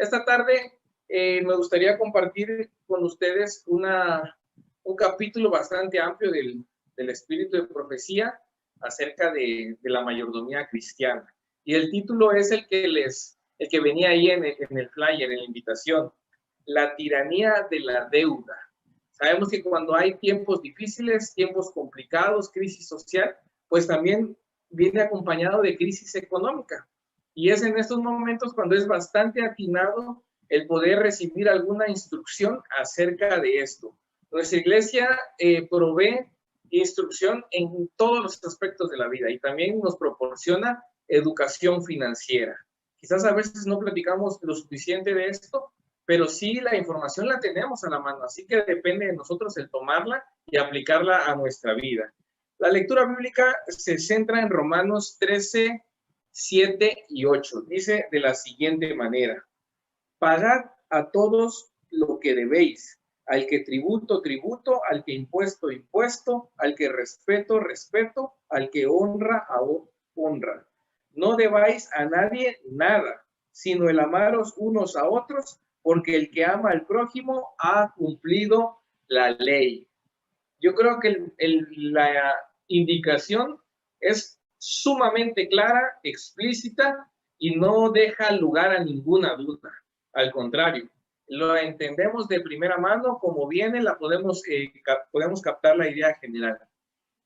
Esta tarde me gustaría compartir con ustedes un capítulo bastante amplio del espíritu de profecía acerca de la mayordomía cristiana. Y el título es el que venía ahí en el flyer, en la invitación: la tiranía de la deuda. Sabemos que cuando hay tiempos difíciles, tiempos complicados, crisis social, pues también viene acompañado de crisis económica. Y es en estos momentos cuando es bastante atinado el poder recibir alguna instrucción acerca de esto. Nuestra iglesia provee instrucción en todos los aspectos de la vida y también nos proporciona educación financiera. Quizás a veces no platicamos lo suficiente de esto, pero sí la información la tenemos a la mano, así que depende de nosotros el tomarla y aplicarla a nuestra vida. La lectura bíblica se centra en Romanos 13, 7 y 8. Dice de la siguiente manera: pagad a todos lo que debéis, al que tributo, tributo, al que impuesto, impuesto, al que respeto, respeto, al que honra, honra. No debáis a nadie nada, sino el amaros unos a otros, porque el que ama al prójimo ha cumplido la ley. Yo creo que la indicación es sumamente clara, explícita y no deja lugar a ninguna duda. Al contrario, lo entendemos de primera mano, como viene, podemos captar la idea general.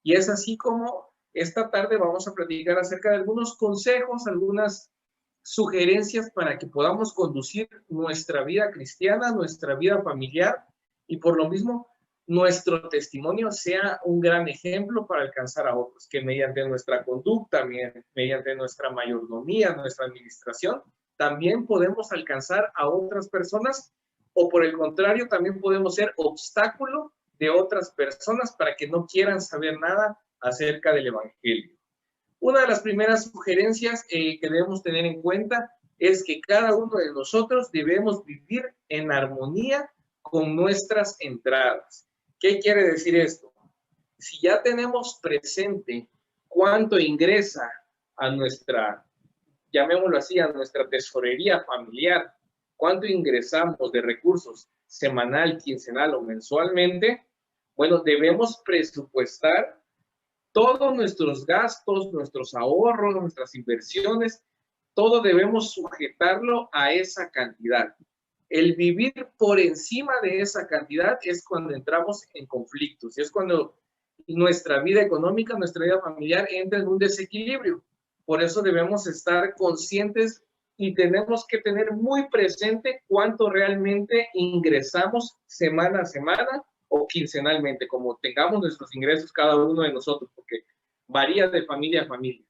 Y es así como esta tarde vamos a platicar acerca de algunos consejos, algunas sugerencias para que podamos conducir nuestra vida cristiana, nuestra vida familiar, y por lo mismo nuestro testimonio sea un gran ejemplo para alcanzar a otros, que mediante nuestra conducta, mediante nuestra mayordomía, nuestra administración, también podemos alcanzar a otras personas, o por el contrario, también podemos ser obstáculo de otras personas para que no quieran saber nada acerca del evangelio. Una de las primeras sugerencias que debemos tener en cuenta es que cada uno de nosotros debemos vivir en armonía con nuestras entradas. ¿Qué quiere decir esto? Si ya tenemos presente cuánto ingresa a nuestra, llamémoslo así, a nuestra tesorería familiar, cuánto ingresamos de recursos semanal, quincenal o mensualmente, bueno, debemos presupuestar todos nuestros gastos, nuestros ahorros, nuestras inversiones, todo debemos sujetarlo a esa cantidad. El vivir por encima de esa cantidad es cuando entramos en conflictos, y es cuando nuestra vida económica, nuestra vida familiar entra en un desequilibrio. Por eso debemos estar conscientes y tenemos que tener muy presente cuánto realmente ingresamos semana a semana o quincenalmente, como tengamos nuestros ingresos cada uno de nosotros, porque varía de familia a familia.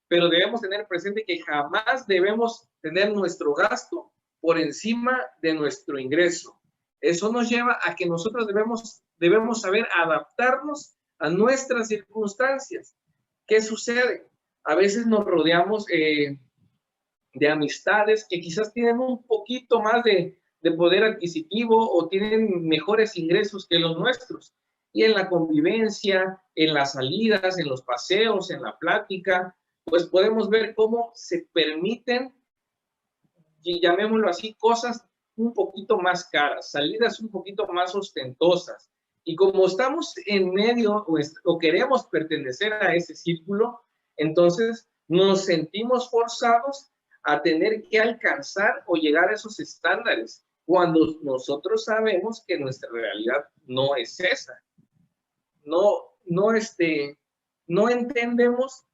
Pero debemos tener presente que jamás debemos tener nuestro gasto por encima de nuestro ingreso. Eso nos lleva a que nosotros debemos saber adaptarnos a nuestras circunstancias. ¿Qué sucede? A veces nos rodeamos de amistades que quizás tienen un poquito más de poder adquisitivo o tienen mejores ingresos que los nuestros. Y en la convivencia, en las salidas, en los paseos, en la plática, pues podemos ver cómo se permiten, llamémoslo así, cosas un poquito más caras, salidas un poquito más ostentosas. Y como estamos en medio o queremos pertenecer a ese círculo, entonces nos sentimos forzados a tener que alcanzar o llegar a esos estándares, cuando nosotros sabemos que nuestra realidad no es esa. No entendemos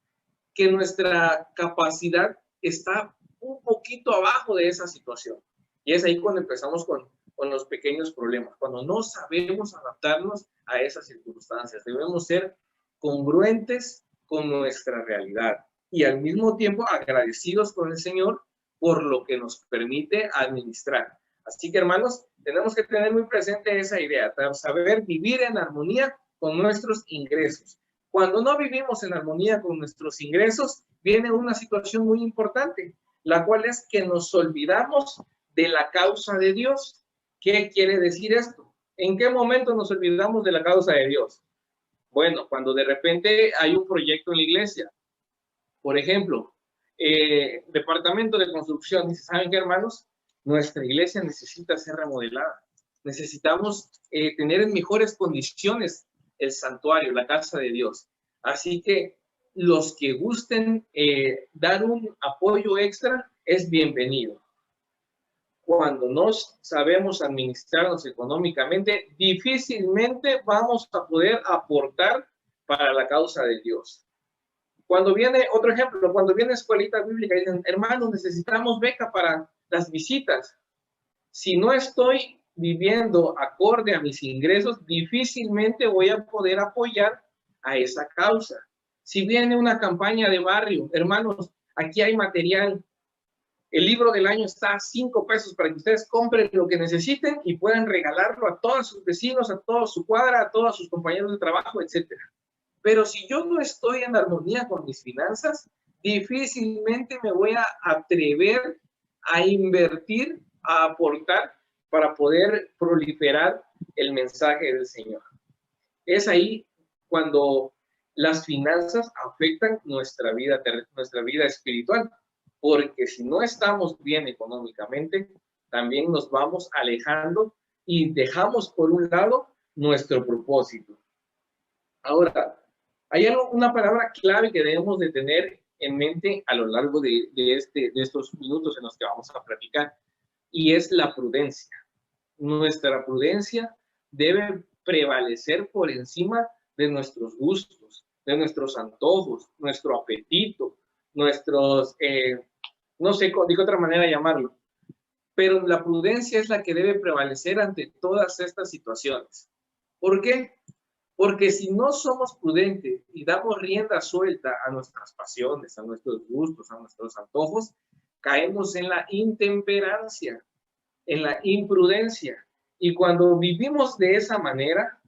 que nuestra capacidad está un poquito abajo de esa situación. Y es ahí cuando empezamos con los pequeños problemas, cuando no sabemos adaptarnos a esas circunstancias. Debemos ser congruentes con nuestra realidad y al mismo tiempo agradecidos con el Señor por lo que nos permite administrar. Así que, hermanos, tenemos que tener muy presente esa idea, saber vivir en armonía con nuestros ingresos. Cuando no vivimos en armonía con nuestros ingresos, viene una situación muy importante, la cual es que nos olvidamos de la causa de Dios. ¿Qué quiere decir esto? ¿En qué momento nos olvidamos de la causa de Dios? Bueno, cuando de repente hay un proyecto en la iglesia. Por ejemplo, departamento de construcción. ¿Saben qué, hermanos? Nuestra iglesia necesita ser remodelada. Necesitamos tener en mejores condiciones el santuario, la casa de Dios. Así que los que gusten dar un apoyo extra es bienvenido. Cuando no sabemos administrarnos económicamente, difícilmente vamos a poder aportar para la causa de Dios. Cuando viene, otro ejemplo, cuando viene escuelita bíblica y dicen, hermanos, necesitamos beca para las visitas. Si no estoy viviendo acorde a mis ingresos, difícilmente voy a poder apoyar a esa causa. Si viene una campaña de barrio, hermanos, aquí hay material. El libro del año está a 5 pesos para que ustedes compren lo que necesiten y puedan regalarlo a todos sus vecinos, a toda su cuadra, a todos sus compañeros de trabajo, etcétera. Pero si yo no estoy en armonía con mis finanzas, difícilmente me voy a atrever a invertir, a aportar para poder proliferar el mensaje del Señor. Es ahí cuando las finanzas afectan nuestra vida espiritual, porque si no estamos bien económicamente, también nos vamos alejando y dejamos por un lado nuestro propósito. Ahora, hay una palabra clave que debemos de tener en mente a lo largo de estos minutos en los que vamos a platicar, y es la prudencia. Nuestra prudencia debe prevalecer por encima de nuestros gustos, de nuestros antojos, nuestro apetito, nuestros, no sé de qué otra manera llamarlo, pero la prudencia es la que debe prevalecer ante todas estas situaciones. ¿Por qué? Porque si no somos prudentes y damos rienda suelta a nuestras pasiones, a nuestros gustos, a nuestros antojos, caemos en la intemperancia, en la imprudencia. Y cuando vivimos de esa manera,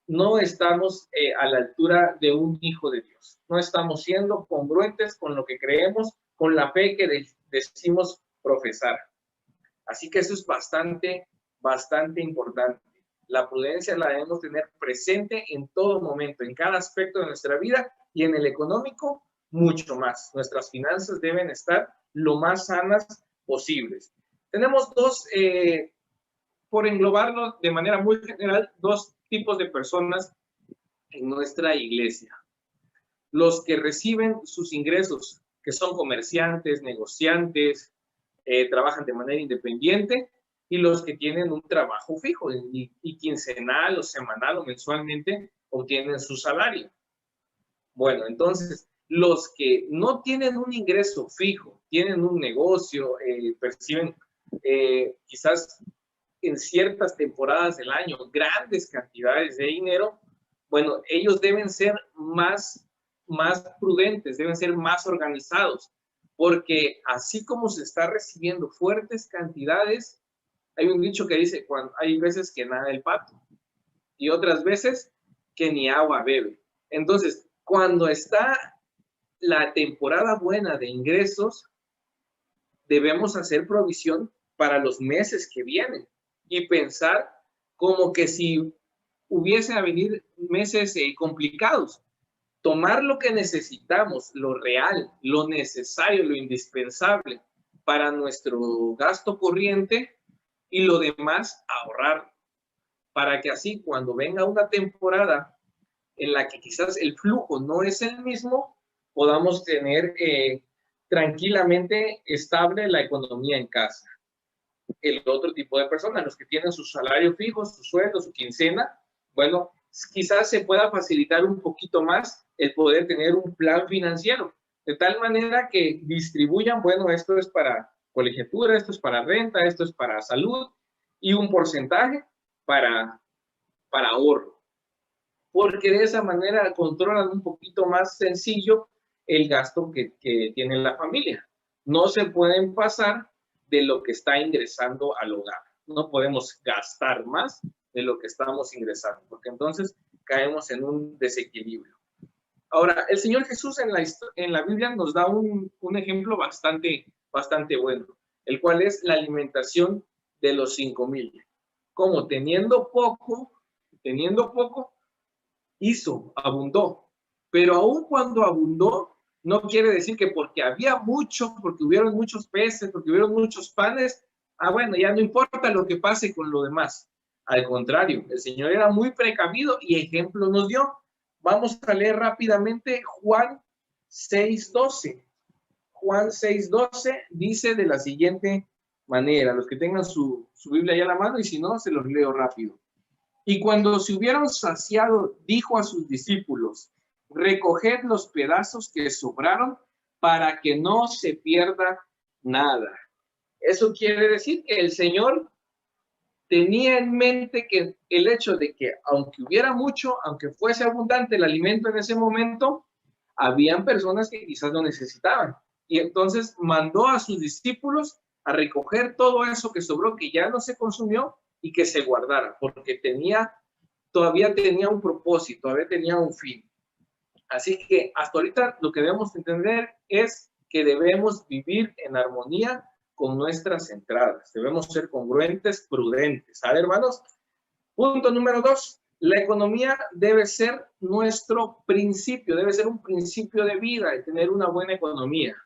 no estamos a la altura de un hijo de Dios. No estamos siendo congruentes con lo que creemos, con la fe que decimos profesar. Así que eso es bastante importante. La prudencia la debemos tener presente en todo momento, en cada aspecto de nuestra vida, y en el económico mucho más. Nuestras finanzas deben estar lo más sanas posibles. Tenemos por englobarlo de manera muy general, 2 tipos de personas en nuestra iglesia. Los que reciben sus ingresos, que son comerciantes, negociantes, trabajan de manera independiente, y los que tienen un trabajo fijo y quincenal o semanal o mensualmente obtienen su salario. Bueno, entonces, los que no tienen un ingreso fijo, tienen un negocio, perciben quizás en ciertas temporadas del año grandes cantidades de dinero, bueno, ellos deben ser más prudentes, deben ser más organizados, porque así como se está recibiendo fuertes cantidades, hay un dicho que dice, hay veces que nada el pato y otras veces que ni agua bebe. Entonces, cuando está la temporada buena de ingresos, debemos hacer provisión para los meses que vienen y pensar como que si hubiesen a venir meses complicados, tomar lo que necesitamos, lo real, lo necesario, lo indispensable para nuestro gasto corriente, y lo demás ahorrar, para que así cuando venga una temporada en la que quizás el flujo no es el mismo, podamos tener tranquilamente estable la economía en casa. El otro tipo de personas, los que tienen su salario fijo, su sueldo, su quincena, bueno, quizás se pueda facilitar un poquito más el poder tener un plan financiero, de tal manera que distribuyan, bueno, esto es para colegiatura, esto es para renta, esto es para salud, y un porcentaje para ahorro. Porque de esa manera controlan un poquito más sencillo el gasto que tiene la familia. No se pueden pasar de lo que está ingresando al hogar. No podemos gastar más de lo que estamos ingresando, porque entonces caemos en un desequilibrio. Ahora, el Señor Jesús en la Biblia nos da un ejemplo bastante bueno, el cual es la alimentación de los 5,000. Como teniendo poco, abundó. Pero aun cuando abundó, no quiere decir que porque había mucho, porque hubieron muchos peces, porque hubieron muchos panes, bueno, ya no importa lo que pase con lo demás. Al contrario, el Señor era muy precavido y ejemplo nos dio. Vamos a leer rápidamente Juan 6:12. Juan 6:12 dice de la siguiente manera, los que tengan su Biblia ya a la mano, y si no, se los leo rápido. Y cuando se hubieron saciado, dijo a sus discípulos, recoged los pedazos que sobraron para que no se pierda nada. Eso quiere decir que el Señor tenía en mente que el hecho de que aunque hubiera mucho, aunque fuese abundante el alimento en ese momento, habían personas que quizás lo necesitaban. Y entonces mandó a sus discípulos a recoger todo eso que sobró, que ya no se consumió, y que se guardara, porque todavía tenía un propósito, todavía tenía un fin. Así que hasta ahorita lo que debemos entender es que debemos vivir en armonía con nuestras entradas. Debemos ser congruentes, prudentes. ¿Sale, hermanos? Punto número 2. La economía debe ser nuestro principio, debe ser un principio de vida, de tener una buena economía.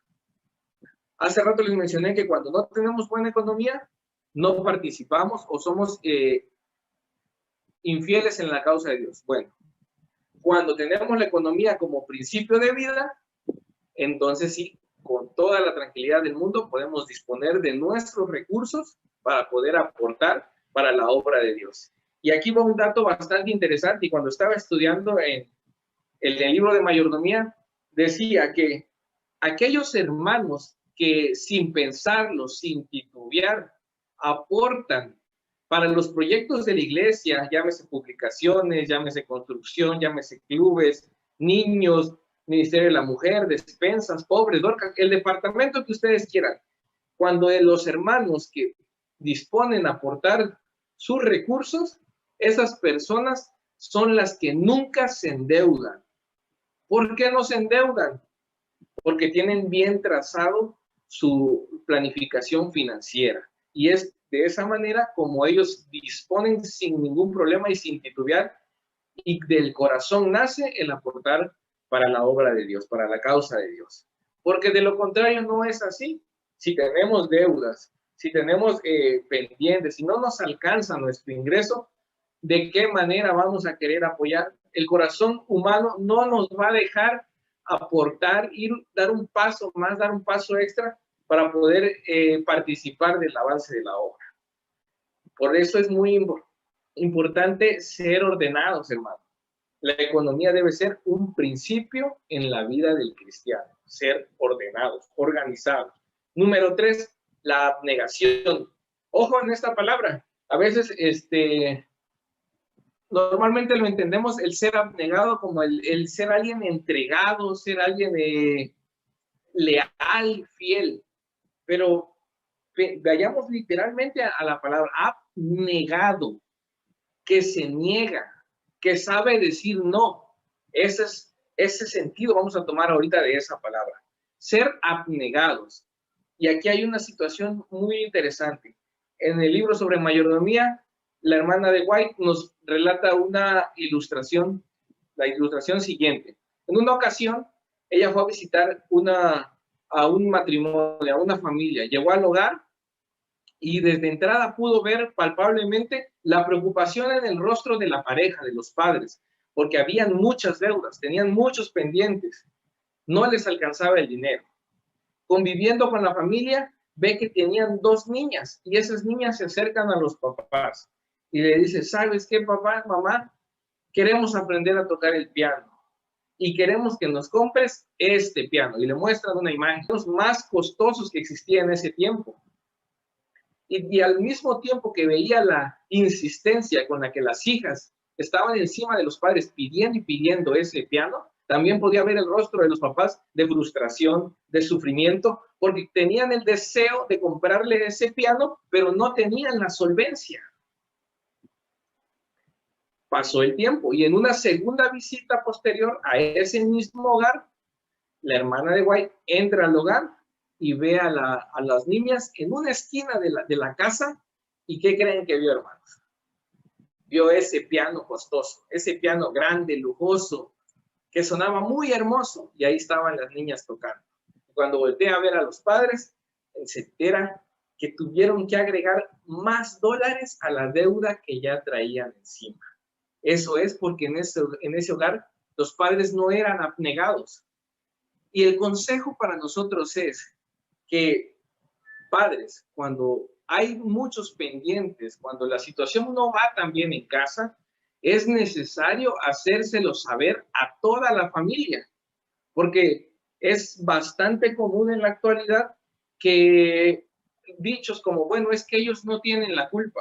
Hace rato les mencioné que cuando no tenemos buena economía, no participamos o somos infieles en la causa de Dios. Bueno, cuando tenemos la economía como principio de vida, entonces sí, con toda la tranquilidad del mundo podemos disponer de nuestros recursos para poder aportar para la obra de Dios. Y aquí va un dato bastante interesante, y cuando estaba estudiando en el libro de mayordomía, decía que aquellos hermanos que sin pensarlo, sin titubear, aportan para los proyectos de la iglesia, llámese publicaciones, llámese construcción, llámese clubes, niños, Ministerio de la Mujer, despensas, pobres, Dorcas, el departamento que ustedes quieran. Cuando los hermanos que disponen a aportar sus recursos, esas personas son las que nunca se endeudan. ¿Por qué no se endeudan? Porque tienen bien trazado su planificación financiera. Y es de esa manera como ellos disponen sin ningún problema y sin titubear, y del corazón nace el aportar para la obra de Dios, para la causa de Dios. Porque de lo contrario no es así. Si tenemos deudas, si tenemos pendientes, si no nos alcanza nuestro ingreso, ¿de qué manera vamos a querer apoyar? El corazón humano no nos va a dejar aportar, dar un paso más, dar un paso extra para poder participar del avance de la obra. Por eso es muy importante ser ordenados, hermano. La economía debe ser un principio en la vida del cristiano, ser ordenados, organizados. Número 3, la abnegación. Ojo en esta palabra. A veces, normalmente lo entendemos el ser abnegado como el ser alguien entregado, ser alguien leal, fiel. Pero vayamos literalmente a la palabra abnegado, que se niega, que sabe decir no. Ese sentido vamos a tomar ahorita de esa palabra. Ser abnegados. Y aquí hay una situación muy interesante. En el libro sobre mayordomía, la hermana de White nos relata una ilustración, la ilustración siguiente. En una ocasión, ella fue a visitar a un matrimonio, a una familia. Llegó al hogar y desde entrada pudo ver palpablemente la preocupación en el rostro de la pareja, de los padres, porque habían muchas deudas, tenían muchos pendientes, no les alcanzaba el dinero. Conviviendo con la familia, ve que tenían 2 niñas y esas niñas se acercan a los papás y le dicen, ¿sabes qué, papá, mamá? Queremos aprender a tocar el piano y queremos que nos compres este piano. Y le muestran una imagen, los más costosos que existían en ese tiempo. Y al mismo tiempo que veía la insistencia con la que las hijas estaban encima de los padres pidiendo y pidiendo ese piano, también podía ver el rostro de los papás de frustración, de sufrimiento, porque tenían el deseo de comprarle ese piano, pero no tenían la solvencia. Pasó el tiempo y en una segunda visita posterior a ese mismo hogar, la hermana de White entra al hogar y ve a las niñas en una esquina de la casa. ¿Y qué creen que vio, hermanos? Vio ese piano costoso, ese piano grande, lujoso, que sonaba muy hermoso, y ahí estaban las niñas tocando. Cuando voltea a ver a los padres, se entera que tuvieron que agregar más dólares a la deuda que ya traían encima. Eso es porque en ese hogar los padres no eran abnegados. Y el consejo para nosotros es que, padres, cuando hay muchos pendientes, cuando la situación no va tan bien en casa, es necesario hacérselo saber a toda la familia, porque es bastante común en la actualidad que dichos como, bueno, es que ellos no tienen la culpa,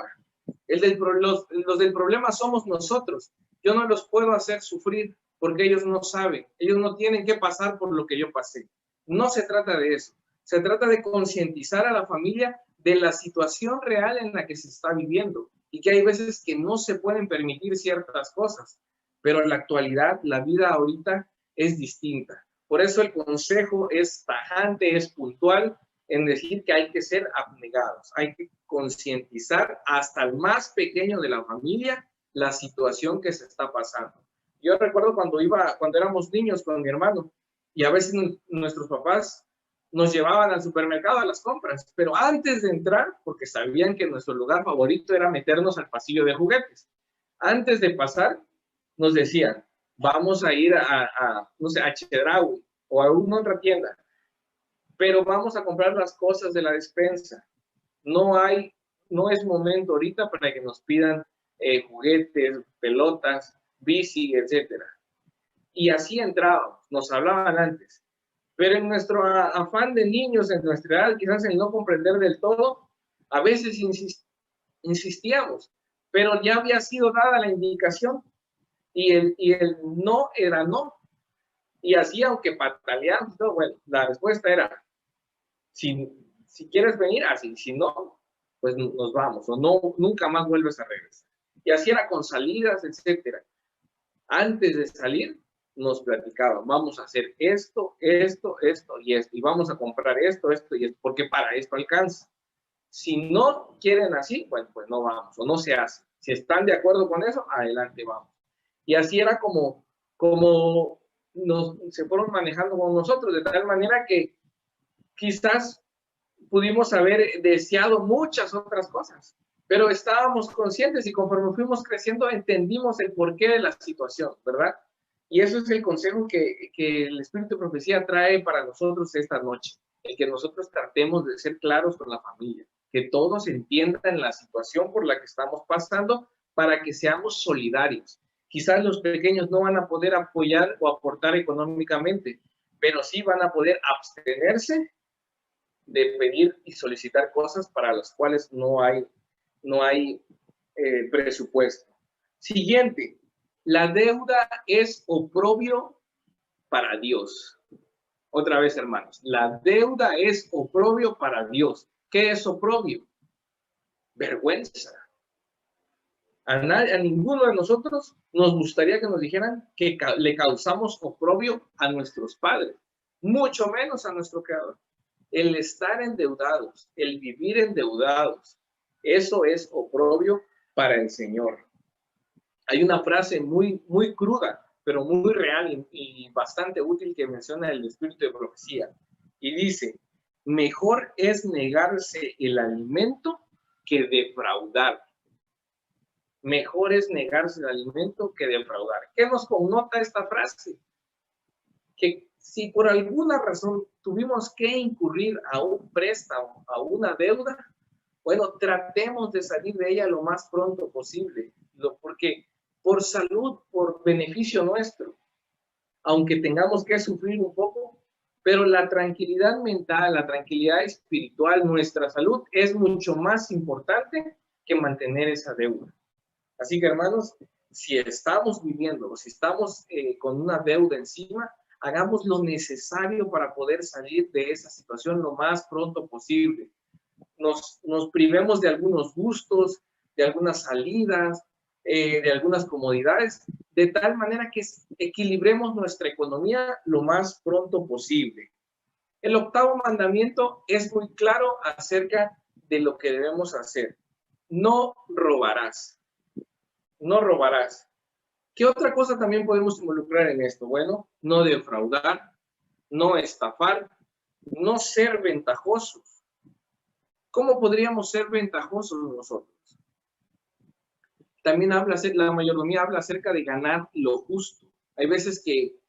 los del problema somos nosotros, yo no los puedo hacer sufrir porque ellos no saben, ellos no tienen que pasar por lo que yo pasé. No se trata de eso, se trata de concientizar a la familia de la situación real en la que se está viviendo y que hay veces que no se pueden permitir ciertas cosas, pero en la actualidad, la vida ahorita es distinta. Por eso el consejo es tajante, es puntual en decir que hay que ser abnegados, hay que concientizar hasta el más pequeño de la familia la situación que se está pasando. Yo recuerdo cuando éramos niños con mi hermano y a veces nuestros papás nos llevaban al supermercado a las compras, pero antes de entrar, porque sabían que nuestro lugar favorito era meternos al pasillo de juguetes, antes de pasar nos decían, vamos a ir no sé, a Chedraui o a alguna otra tienda, pero vamos a comprar las cosas de la despensa. No es momento ahorita para que nos pidan juguetes, pelotas, bici, etcétera. Y así entrábamos, nos hablaban antes. Pero en nuestro afán de niños, en nuestra edad, quizás en no comprender del todo, a veces insistíamos, pero ya había sido dada la indicación y el no era no. Y así, aunque pataleamos, bueno, la respuesta era, si quieres venir, así, si no, pues nos vamos, o no, nunca más vuelves a regresar. Y así era con salidas, etcétera. Antes de salir, nos platicaban, vamos a hacer esto, esto, esto y esto, y vamos a comprar esto, esto y esto, porque para esto alcanza. Si no quieren así, bueno, pues no vamos, o no se hace. Si están de acuerdo con eso, adelante vamos. Y así era como se fueron manejando con nosotros, de tal manera que quizás pudimos haber deseado muchas otras cosas, pero estábamos conscientes y conforme fuimos creciendo entendimos el porqué de la situación, ¿verdad? Y eso es el consejo que el Espíritu de Profecía trae para nosotros esta noche, el que nosotros tratemos de ser claros con la familia, que todos entiendan la situación por la que estamos pasando para que seamos solidarios. Quizás los pequeños no van a poder apoyar o aportar económicamente, pero sí van a poder abstenerse de pedir y solicitar cosas para las cuales no hay presupuesto. Siguiente, la deuda es oprobio para Dios. Otra vez, hermanos, la deuda es oprobio para Dios. ¿Qué es oprobio? Vergüenza. A ninguno de nosotros nos gustaría que nos dijeran que le causamos oprobio a nuestros padres, mucho menos a nuestro Creador. El estar endeudados, el vivir endeudados, eso es oprobio para el Señor. Hay una frase muy, muy cruda, pero muy real y bastante útil que menciona el Espíritu de Profecía. Y dice, mejor es negarse el alimento que defraudar. Mejor es negarse el alimento que defraudar. ¿Qué nos connota esta frase? Que si por alguna razón tuvimos que incurrir a un préstamo, a una deuda, bueno, tratemos de salir de ella lo más pronto posible, porque por salud, por beneficio nuestro, aunque tengamos que sufrir un poco, pero la tranquilidad mental, la tranquilidad espiritual, nuestra salud es mucho más importante que mantener esa deuda. Así que, hermanos, si estamos viviendo o si estamos con una deuda encima, hagamos lo necesario para poder salir de esa situación lo más pronto posible. Nos privemos de algunos gustos, de algunas salidas, de algunas comodidades, de tal manera que equilibremos nuestra economía lo más pronto posible. El octavo mandamiento es muy claro acerca de lo que debemos hacer. No robarás. No robarás. ¿Qué otra cosa también podemos involucrar en esto? Bueno, no defraudar, no estafar, no ser ventajosos. ¿Cómo podríamos ser ventajosos nosotros? También la mayordomía habla acerca de ganar lo justo. Hay veces que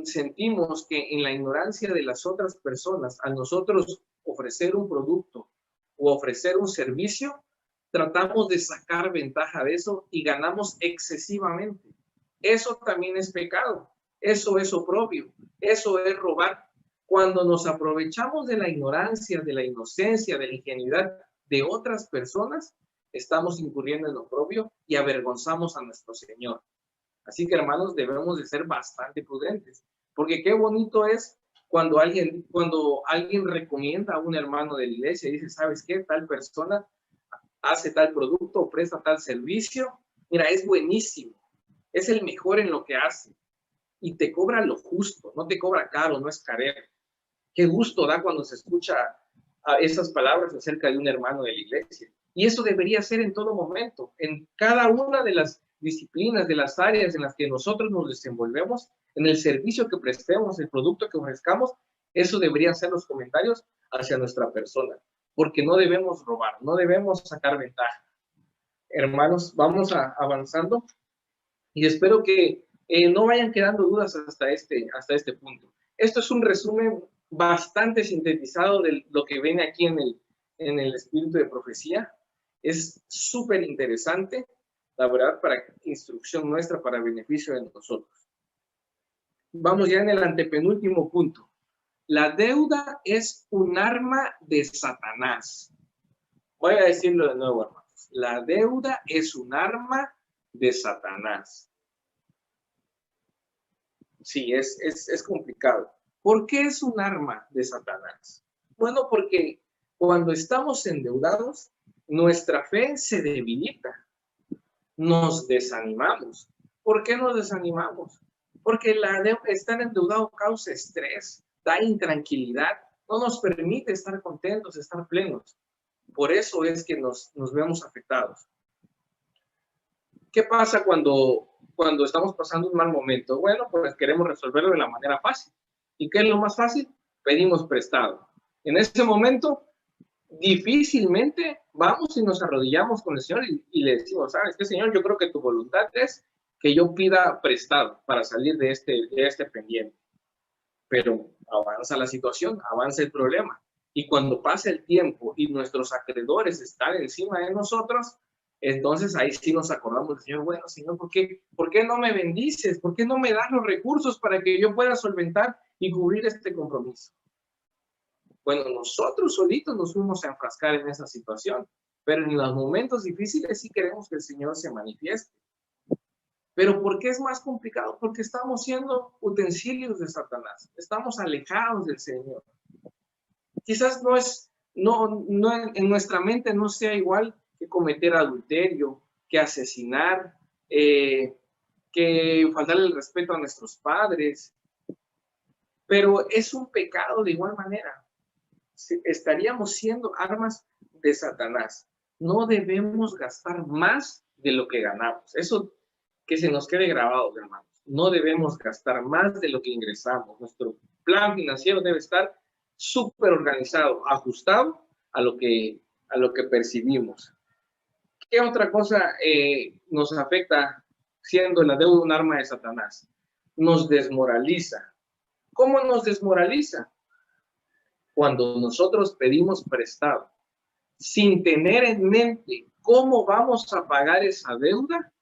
sentimos que en la ignorancia de las otras personas, a nosotros ofrecer un producto o ofrecer un servicio, tratamos de sacar ventaja de eso y ganamos excesivamente. Eso también es pecado, eso es oprobio, eso es robar. Cuando nos aprovechamos de la ignorancia, de la inocencia, de la ingenuidad de otras personas, estamos incurriendo en oprobio y avergonzamos a nuestro Señor. Así que, hermanos, debemos de ser bastante prudentes, porque qué bonito es cuando alguien recomienda a un hermano de la iglesia y dice, ¿sabes qué? Tal persona hace tal producto o presta tal servicio. Mira, es buenísimo, es el mejor en lo que hace y te cobra lo justo, no te cobra caro, no es carero. Qué gusto da cuando se escucha esas palabras acerca de un hermano de la iglesia. Y eso debería ser en todo momento, en cada una de las disciplinas, de las áreas en las que nosotros nos desenvolvemos, en el servicio que prestemos, el producto que ofrezcamos, eso deberían ser los comentarios hacia nuestra persona, porque no debemos robar, no debemos sacar ventaja. Hermanos, vamos avanzando y espero que no vayan quedando dudas hasta este punto. Esto es un resumen bastante sintetizado de lo que viene aquí en el espíritu de profecía. Es súper interesante, la verdad, para instrucción nuestra, para beneficio de nosotros. Vamos ya en el antepenúltimo punto. La deuda es un arma de Satanás. Voy a decirlo de nuevo, hermanos. La deuda es un arma de Satanás. Sí, es complicado. ¿Por qué es un arma de Satanás? Bueno, porque cuando estamos endeudados, nuestra fe se debilita, nos desanimamos. ¿Por qué nos desanimamos? Porque estar endeudado causa estrés, da intranquilidad, no nos permite estar contentos, estar plenos. Por eso es que nos vemos afectados. ¿Qué pasa cuando estamos pasando un mal momento? Bueno, pues queremos resolverlo de la manera fácil. ¿Y qué es lo más fácil? Pedimos prestado. En ese momento, difícilmente vamos y nos arrodillamos con el Señor y le decimos, ¿sabes qué, Señor? Yo creo que tu voluntad es que yo pida prestado para salir de este pendiente. Pero avanza la situación, avanza el problema. Y cuando pasa el tiempo y nuestros acreedores están encima de nosotros, entonces ahí sí nos acordamos del Señor, bueno, Señor, ¿por qué no me bendices? ¿Por qué no me das los recursos para que yo pueda solventar y cubrir este compromiso? Bueno, nosotros solitos nos fuimos a enfrascar en esa situación, pero en los momentos difíciles sí queremos que el Señor se manifieste. Pero ¿por qué es más complicado? Porque estamos siendo utensilios de Satanás, estamos alejados del Señor. Quizás en nuestra mente no sea igual que cometer adulterio, que asesinar, que faltarle el respeto a nuestros padres, pero es un pecado de igual manera. Estaríamos siendo armas de Satanás. No debemos gastar más de lo que ganamos. Eso que se nos quede grabado, hermanos. No debemos gastar más de lo que ingresamos. Nuestro plan financiero debe estar súper organizado, ajustado a lo que percibimos. ¿Qué otra cosa nos afecta siendo la deuda un arma de Satanás? Nos desmoraliza. ¿Cómo nos desmoraliza? Cuando nosotros pedimos prestado, sin tener en mente cómo vamos a pagar esa deuda,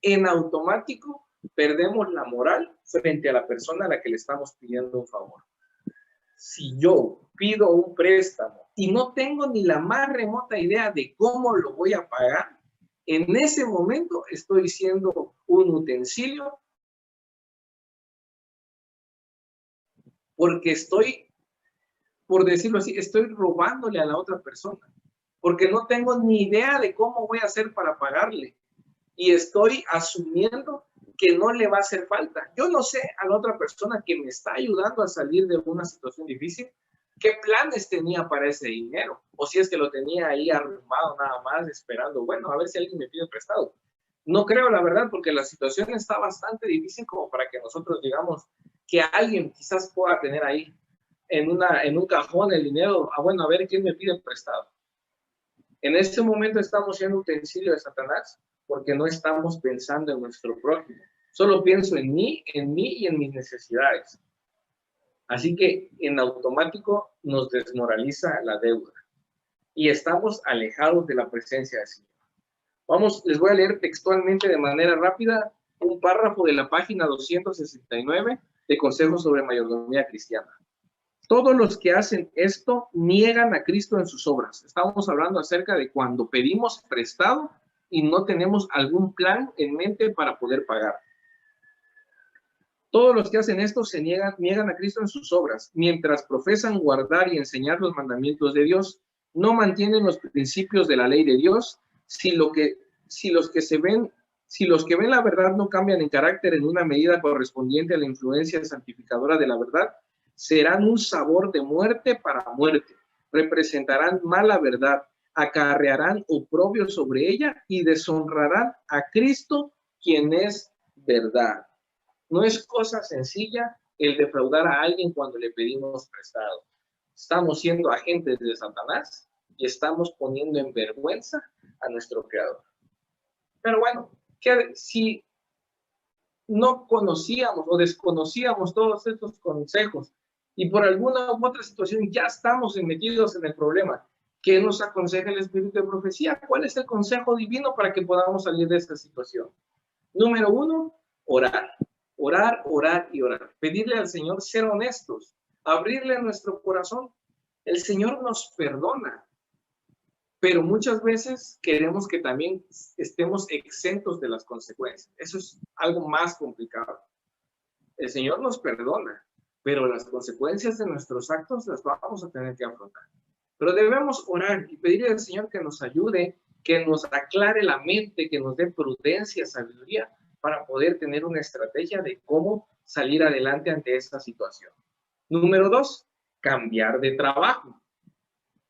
en automático perdemos la moral frente a la persona a la que le estamos pidiendo un favor. Si yo pido un préstamo y no tengo ni la más remota idea de cómo lo voy a pagar, en ese momento estoy siendo un utensilio porque estoy, por decirlo así, estoy robándole a la otra persona, porque no tengo ni idea de cómo voy a hacer para pagarle y estoy asumiendo que no le va a hacer falta. Yo no sé a la otra persona que me está ayudando a salir de una situación difícil, qué planes tenía para ese dinero, o si es que lo tenía ahí arrumado nada más, esperando, bueno, a ver si alguien me pide prestado. No creo, la verdad, porque la situación está bastante difícil como para que nosotros digamos que alguien quizás pueda tener ahí en un cajón el dinero, bueno, a ver quién me pide prestado. En este momento estamos siendo utensilio de Satanás porque no estamos pensando en nuestro prójimo. Solo pienso en mí y en mis necesidades. Así que en automático nos desmoraliza la deuda y estamos alejados de la presencia del Señor. Vamos, les voy a leer textualmente de manera rápida un párrafo de la página 269 de Consejos sobre Mayordomía Cristiana. Todos los que hacen esto niegan a Cristo en sus obras. Estamos hablando acerca de cuando pedimos prestado y no tenemos algún plan en mente para poder pagar. Todos los que hacen esto se niegan a Cristo en sus obras, mientras profesan guardar y enseñar los mandamientos de Dios, no mantienen los principios de la ley de Dios. Si los que ven la verdad no cambian en carácter en una medida correspondiente a la influencia santificadora de la verdad, serán un sabor de muerte para muerte, representarán mala verdad, acarrearán oprobio sobre ella y deshonrarán a Cristo, quien es verdad. No es cosa sencilla el defraudar a alguien cuando le pedimos prestado. Estamos siendo agentes de Satanás y estamos poniendo en vergüenza a nuestro Creador. Pero bueno, si no conocíamos o desconocíamos todos estos consejos y por alguna u otra situación ya estamos metidos en el problema, ¿qué nos aconseja el Espíritu de Profecía? ¿Cuál es el consejo divino para que podamos salir de esta situación? Número 1, orar. Orar, orar y orar. Pedirle al Señor ser honestos, abrirle nuestro corazón. El Señor nos perdona, pero muchas veces queremos que también estemos exentos de las consecuencias. Eso es algo más complicado. El Señor nos perdona, pero las consecuencias de nuestros actos las vamos a tener que afrontar. Pero debemos orar y pedirle al Señor que nos ayude, que nos aclare la mente, que nos dé prudencia, sabiduría, para poder tener una estrategia de cómo salir adelante ante esta situación. Número 2, cambiar de trabajo.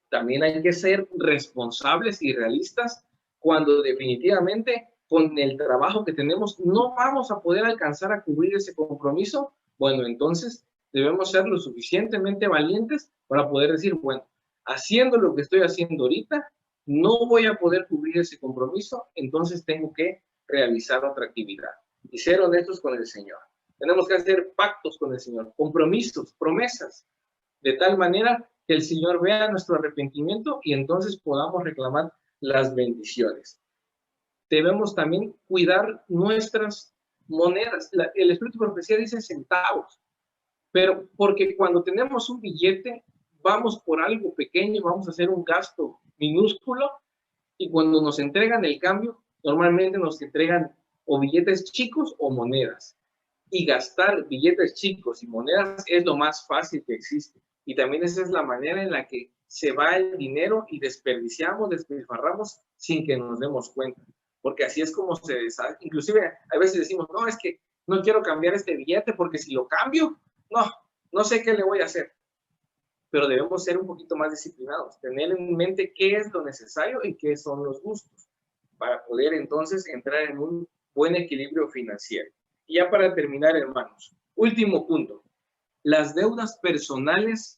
También hay que ser responsables y realistas cuando definitivamente con el trabajo que tenemos no vamos a poder alcanzar a cubrir ese compromiso. Bueno, entonces debemos ser lo suficientemente valientes para poder decir, bueno, haciendo lo que estoy haciendo ahorita, no voy a poder cubrir ese compromiso, entonces tengo que realizar otra actividad y ser honestos con el Señor. Tenemos que hacer pactos con el Señor, compromisos, promesas, de tal manera que el Señor vea nuestro arrepentimiento y entonces podamos reclamar las bendiciones. Debemos también cuidar nuestras monedas. El Espíritu de Profecía dice centavos, pero porque cuando tenemos un billete, vamos por algo pequeño, vamos a hacer un gasto minúsculo y cuando nos entregan el cambio, normalmente nos entregan o billetes chicos o monedas. Y gastar billetes chicos y monedas es lo más fácil que existe. Y también esa es la manera en la que se va el dinero y desperdiciamos, despilfarramos sin que nos demos cuenta. Porque así es como se deshace. Inclusive a veces decimos, no, es que no quiero cambiar este billete porque si lo cambio, no sé qué le voy a hacer. Pero debemos ser un poquito más disciplinados, tener en mente qué es lo necesario y qué son los gustos, para poder entonces entrar en un buen equilibrio financiero. Y ya para terminar, hermanos, último punto. Las deudas personales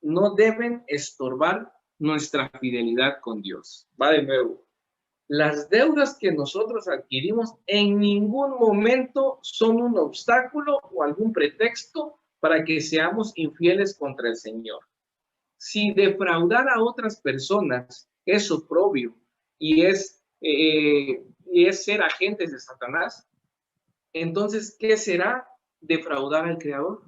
no deben estorbar nuestra fidelidad con Dios. Va de nuevo. Las deudas que nosotros adquirimos en ningún momento son un obstáculo o algún pretexto para que seamos infieles contra el Señor. Si defraudar a otras personas es oprobio y es ser agentes de Satanás, entonces, ¿qué será defraudar al Creador?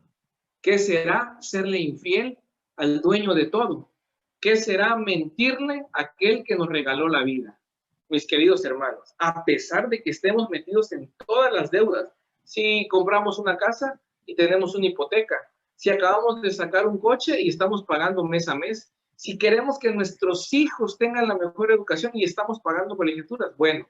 ¿Qué será serle infiel al dueño de todo? ¿Qué será mentirle a aquel que nos regaló la vida? Mis queridos hermanos, a pesar de que estemos metidos en todas las deudas, si compramos una casa y tenemos una hipoteca, si acabamos de sacar un coche y estamos pagando mes a mes, si queremos que nuestros hijos tengan la mejor educación y estamos pagando colegiaturas, bueno,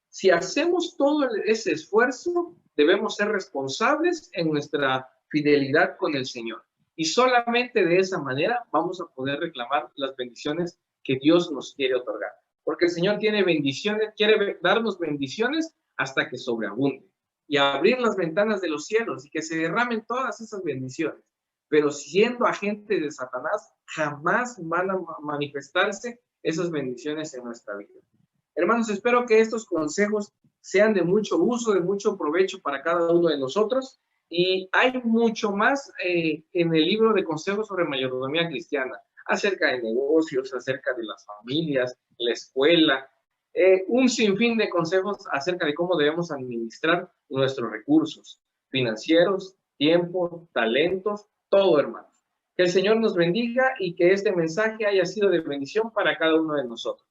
si hacemos todo ese esfuerzo, debemos ser responsables en nuestra fidelidad con el Señor. Y solamente de esa manera vamos a poder reclamar las bendiciones que Dios nos quiere otorgar. Porque el Señor tiene bendiciones, quiere darnos bendiciones hasta que sobreabunde. Y abrir las ventanas de los cielos y que se derramen todas esas bendiciones. Pero siendo agentes de Satanás, jamás van a manifestarse esas bendiciones en nuestra vida. Hermanos, espero que estos consejos sean de mucho uso, de mucho provecho para cada uno de nosotros. Y hay mucho más en el libro de consejos sobre mayordomía cristiana, acerca de negocios, acerca de las familias, la escuela, un sinfín de consejos acerca de cómo debemos administrar nuestros recursos financieros, tiempo, talentos, todo, hermanos. Que el Señor nos bendiga y que este mensaje haya sido de bendición para cada uno de nosotros.